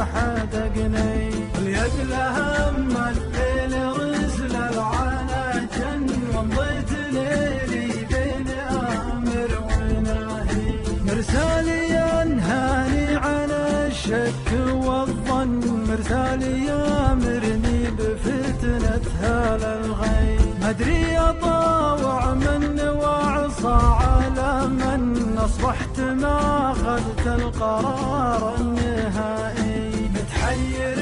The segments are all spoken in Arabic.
حدقني واليد لهم الليل رسل العنا جن ومضيت ليلي بين آمر وناهي مرسالي هاني على الشك والظن مرسالي يامرني بفتنة هالغي مدري أطاوع من وعصى على من أصبحت ما أخذت القرار النهائي متحير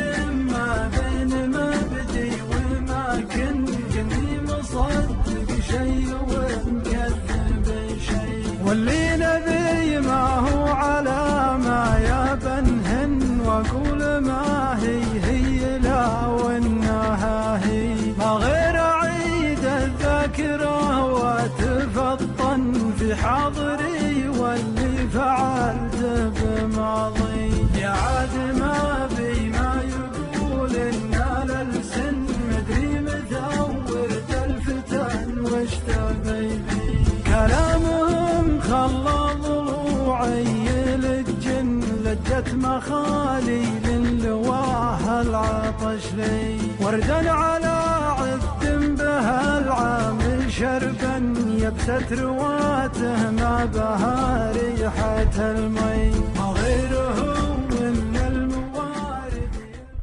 ما بين مبدي وما كني مصدق شيء ومكذب شيء واللي نبي ما هو على ما يبنهن واقول ما هي لا وانها هي ما غير اعيد الذاكره واتفطن في حاضري واللي فعلته بماضي يا عاد ما بي ما يقول ان للسن مدري متى ورد الفتن وش تبي كلامهم خلى ضلوعي للجن لجت مخالي للواه العطش لي وردا على عد بها العامل شربا يبست رواته ما بها ريحة المي